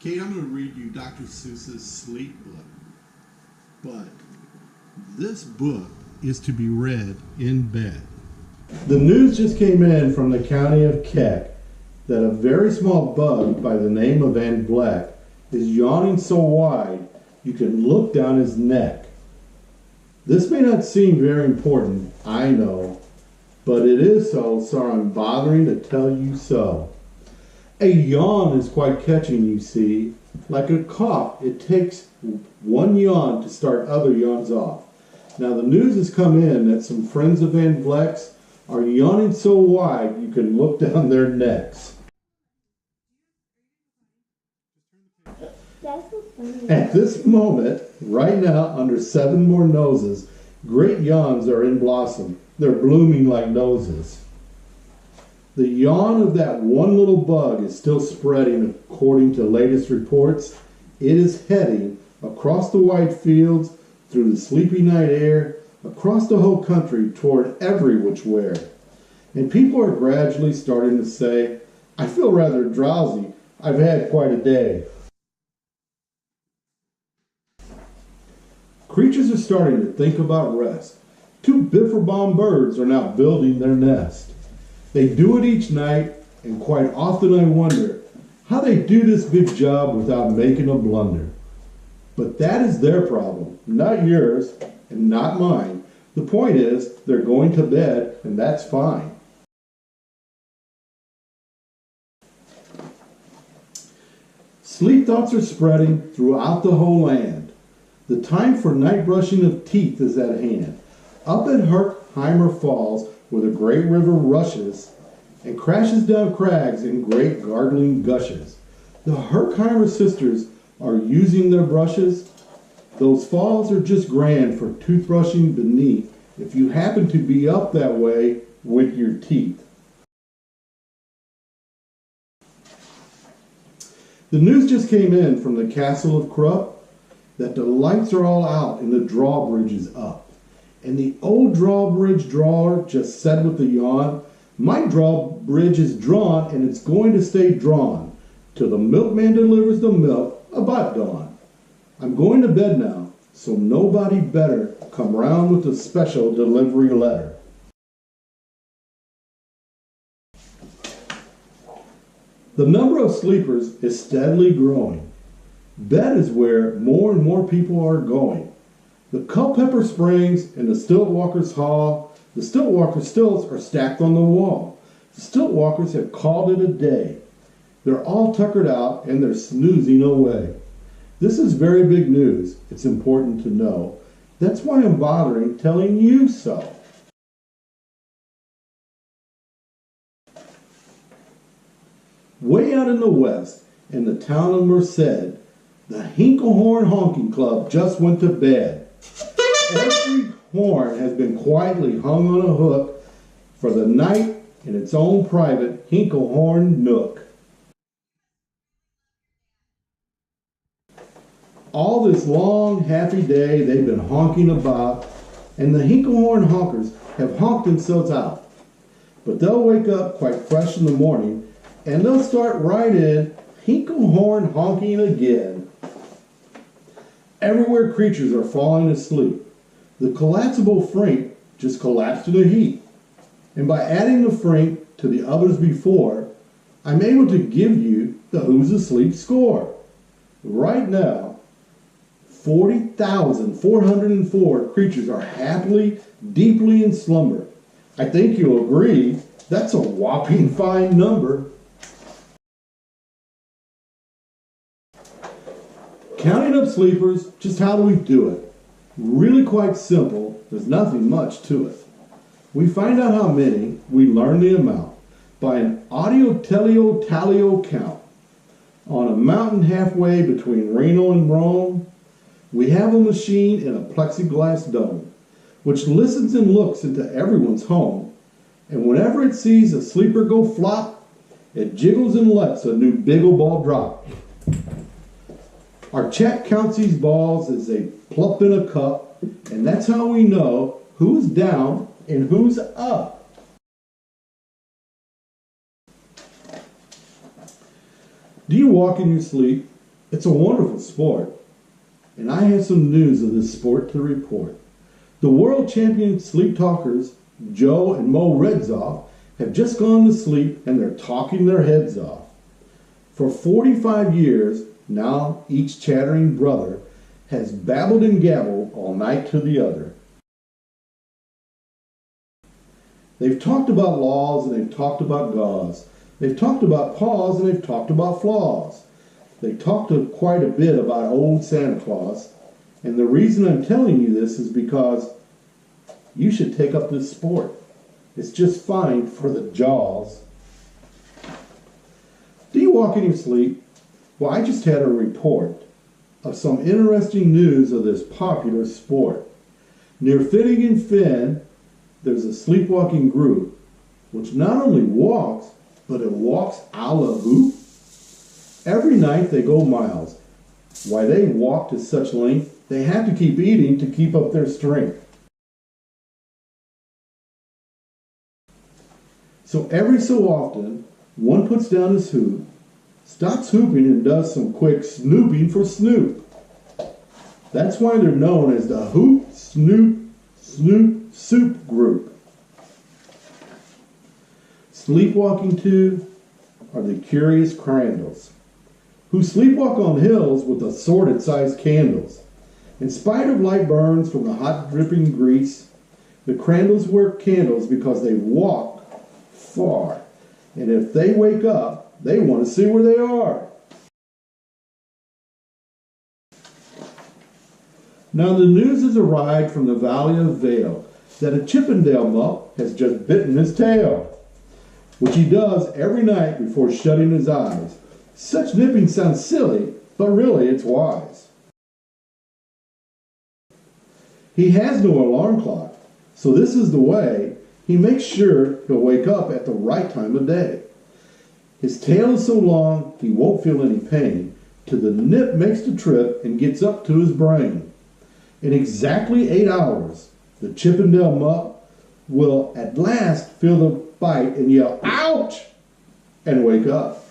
Kate, I'm going to read you Dr. Seuss's Sleep book. But this book is to be read in bed. The news just came in from the county of Keck that a very small bug by the name of Van Vleck is yawning so wide you can look down his neck. This may not seem very important, I know, but it is so I'm bothering to tell you so. A yawn is quite catching, you see. Like a cough, it takes one yawn to start other yawns off. Now the news has come in that some friends of Van Vleck's are yawning so wide you can look down their necks. At this moment, right now, under 7 more noses, great yawns are in blossom. They're blooming like noses. The yawn of that one little bug is still spreading according to latest reports. It is heading across the wide fields, through the sleepy night air, across the whole country toward every which where. And people are gradually starting to say, I feel rather drowsy. I've had quite a day. Creatures are starting to think about rest. 2 biffer-bomb birds are now building their nest. They do it each night, and quite often I wonder how they do this big job without making a blunder. But that is their problem, not yours, and not mine. The point is, they're going to bed, and that's fine. Sleep thoughts are spreading throughout the whole land. The time for night brushing of teeth is at hand. Up at Herkheimer Falls, where the great river rushes and crashes down crags in great gargling gushes, the Herkheimer sisters are using their brushes. Those falls are just grand for toothbrushing beneath if you happen to be up that way with your teeth. The news just came in from the castle of Krupp that the lights are all out and the drawbridge is up. And the old drawbridge drawer just said with a yawn, my drawbridge is drawn and it's going to stay drawn till the milkman delivers the milk about dawn. I'm going to bed now, so nobody better come round with a special delivery letter. The number of sleepers is steadily growing. Bed is where more and more people are going. The Culpeper Springs and the Stiltwalkers Hall, the Stiltwalker stilts are stacked on the wall. The Stiltwalkers have called it a day. They're all tuckered out and they're snoozing away. This is very big news. It's important to know. That's why I'm bothering telling you so. Way out in the west, in the town of Merced, the Hinklehorn Honking Club just went to bed. Every horn has been quietly hung on a hook for the night in its own private Hinklehorn nook. All this long, happy day they've been honking about, and the Hinklehorn honkers have honked themselves out. But they'll wake up quite fresh in the morning, and they'll start right in Hinklehorn honking again. Everywhere creatures are falling asleep. The collapsible frink just collapsed in a heap. And by adding the frink to the others before, I'm able to give you the Who's Asleep score. Right now, 40,404 creatures are happily, deeply in slumber. I think you'll agree that's a whopping fine number. Counting up sleepers, just how do we do it? Really quite simple. There's nothing much to it. We find out how many, we learn the amount, by an audio-teleo-talio count. On a mountain halfway between Reno and Rome, we have a machine in a plexiglass dome, which listens and looks into everyone's home, and whenever it sees a sleeper go flop, it jiggles and lets a new biggle ball drop. Our chat counts these balls as they plop in a cup, and that's how we know who's down and who's up. Do you walk in your sleep? It's a wonderful sport, and I have some news of this sport to report. The world champion sleep talkers, Joe and Mo Redzoff, have just gone to sleep and they're talking their heads off. For 45 years, now each chattering brother has babbled and gabbled all night to the other. They've talked about laws and they've talked about gauze. They've talked about paws and they've talked about flaws. They talked quite a bit about old Santa Claus. And the reason I'm telling you this is because you should take up this sport. It's just fine for the jaws. Do you walk in your sleep? Well, I just had a report of some interesting news of this popular sport. Near Finnegan Fen, there's a sleepwalking group which not only walks, but it walks a la hoop. Every night they go miles. Why they walk to such length, they have to keep eating to keep up their strength. So every so often, one puts down his hoop, stops hooping and does some quick snooping for Snoop. That's why they're known as the Hoop, Snoop, Snoop, Soup Group. Sleepwalking too are the curious Crandalls, who sleepwalk on hills with assorted-sized candles. In spite of light burns from the hot dripping grease, the Crandalls wear candles because they walk far. And if they wake up, they want to see where they are. Now the news has arrived from the Valley of Vale that a Chippendale mutt has just bitten his tail, which he does every night before shutting his eyes. Such nipping sounds silly, but really it's wise. He has no alarm clock, so this is the way he makes sure he'll wake up at the right time of day. His tail is so long he won't feel any pain till the nip makes the trip and gets up to his brain. In exactly 8 hours, the Chippendale mutt will at last feel the bite and yell, "Ouch!" and wake up.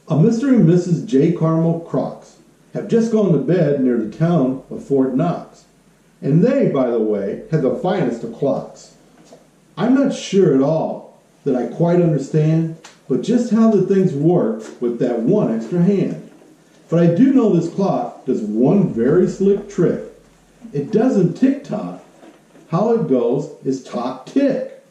A Mr. and Mrs. J. Carmel Crocs have just gone to bed near the town of Fort Knox. And they, by the way, had the finest of clocks. I'm not sure at all that I quite understand, but just how the things work with that one extra hand. But I do know this clock does one very slick trick. It doesn't tick-tock. How it goes is tock-tick.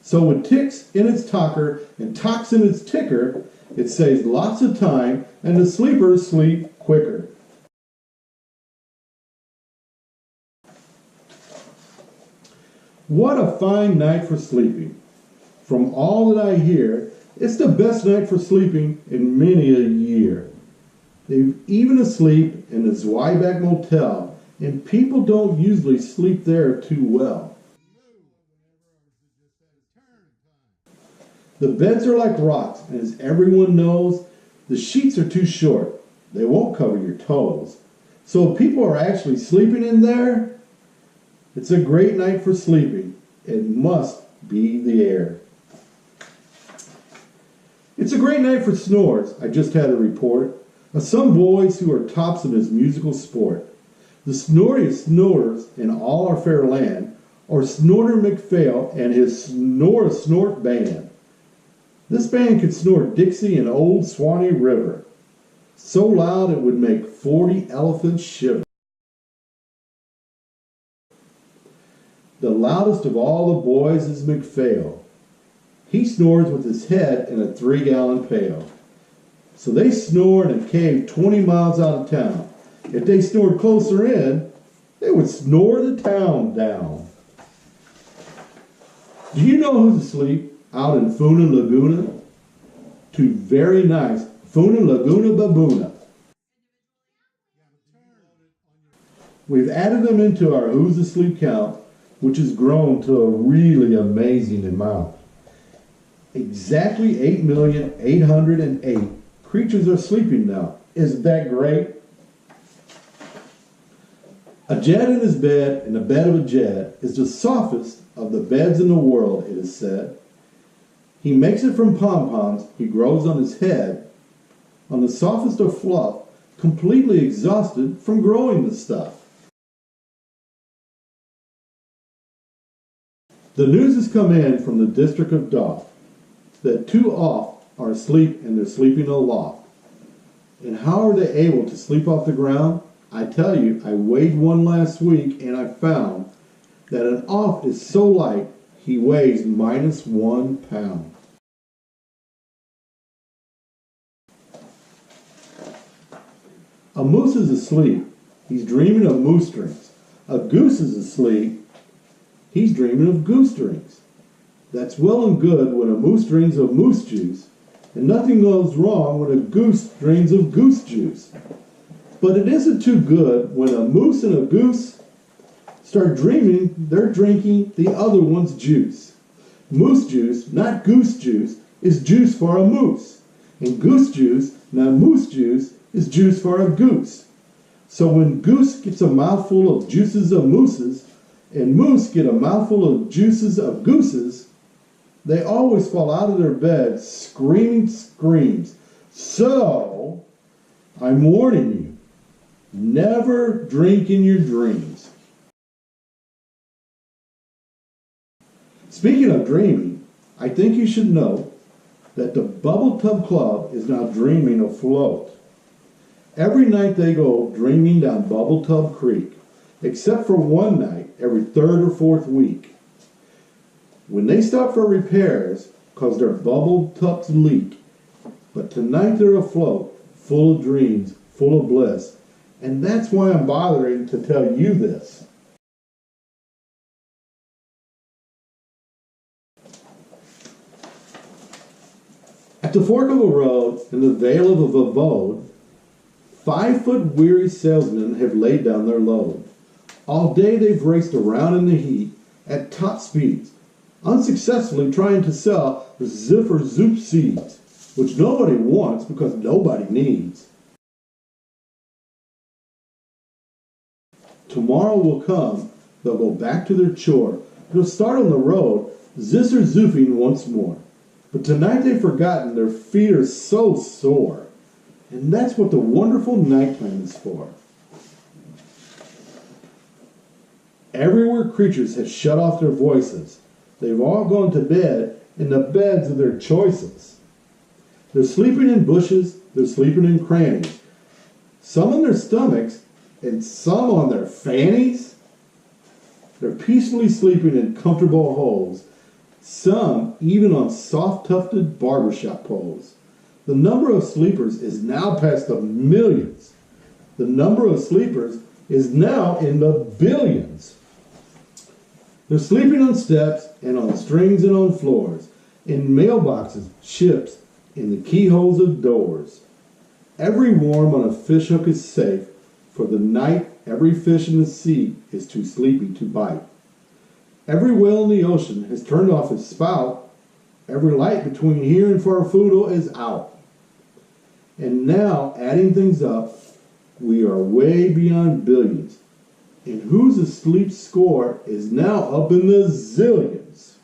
So with ticks in its tocker and tocks in its ticker, it saves lots of time and the sleepers sleep quicker. What a fine night for sleeping. From all that I hear, it's the best night for sleeping in many a year. They're even asleep in the Zweiback Motel, and people don't usually sleep there too well. The beds are like rocks, and as everyone knows, the sheets are too short. They won't cover your toes. So if people are actually sleeping in there, it's a great night for sleeping. It must be the air. It's a great night for snores. I just had a report of some boys who are tops in this musical sport. The snortiest snorers in all our fair land are Snorter McPhail and his Snort Band. This band could snort Dixie and Old Swanee River, so loud it would make 40 elephants shiver. The loudest of all the boys is McPhail. He snores with his head in a 3-gallon pail. So they snore in a cave 20 miles out of town. If they snored closer in, they would snore the town down. Do you know who's asleep out in Funa Laguna? Two very nice Funa Laguna Baboona. We've added them into our Who's Asleep count, which has grown to a really amazing amount. Exactly 8,808,000 creatures are sleeping now. Isn't that great? A jet in his bed in the bed of a jet is the softest of the beds in the world, it is said. He makes it from pom-poms he grows on his head, on the softest of fluff, completely exhausted from growing the stuff. The news has come in from the district of Doff that 2 off are asleep and they're sleeping aloft. And how are they able to sleep off the ground? I tell you, I weighed one last week and I found that an off is so light he weighs -1 pound. A moose is asleep. He's dreaming of moose strings. A goose is asleep. He's dreaming of goose strings. That's well and good when a moose dreams of moose juice, and nothing goes wrong when a goose dreams of goose juice. But it isn't too good when a moose and a goose start dreaming they're drinking the other one's juice. Moose juice, not goose juice, is juice for a moose. And goose juice, not moose juice, is juice for a goose. So when goose gets a mouthful of juices of mooses, and moose get a mouthful of juices of gooses, they always fall out of their beds screaming screams. So, I'm warning you, never drink in your dreams. Speaking of dreaming, I think you should know that the Bubble Tub Club is now dreaming afloat. Every night they go dreaming down Bubble Tub Creek, except for one night every 3rd or 4th week. When they stop for repairs, cause their bubble tubs leak. But tonight they're afloat, full of dreams, full of bliss. And that's why I'm bothering to tell you this. At the fork of a road in the vale of a abode, 5-foot weary salesmen have laid down their load. All day they've raced around in the heat at top speeds, unsuccessfully trying to sell the Ziffer Zoop seeds, which nobody wants because nobody needs. Tomorrow will come, they'll go back to their chore. They'll start on the road, zisser zoofing once more. But tonight they've forgotten their feet are so sore. And that's what the wonderful night plan is for. Everywhere creatures have shut off their voices. They've all gone to bed in the beds of their choices. They're sleeping in bushes, they're sleeping in crannies. Some on their stomachs and some on their fannies. They're peacefully sleeping in comfortable holes. Some even on soft-tufted barbershop poles. The number of sleepers is now past the millions. The number of sleepers is now in the billions. They're sleeping on steps and on strings and on floors, in mailboxes, ships, in the keyholes of doors. Every worm on a fishhook is safe. For the night, every fish in the sea is too sleepy to bite. Every whale in the ocean has turned off his spout. Every light between here and Farfudo is out. And now, adding things up, we are way beyond billions. And whose asleep score is now up in the zillions.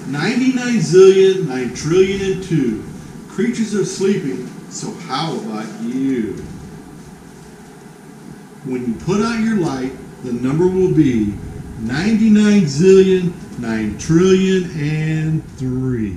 99 zillion, 9 trillion and 2. Creatures are sleeping, so how about you? When you put out your light, the number will be 99 zillion, 9 trillion and 3.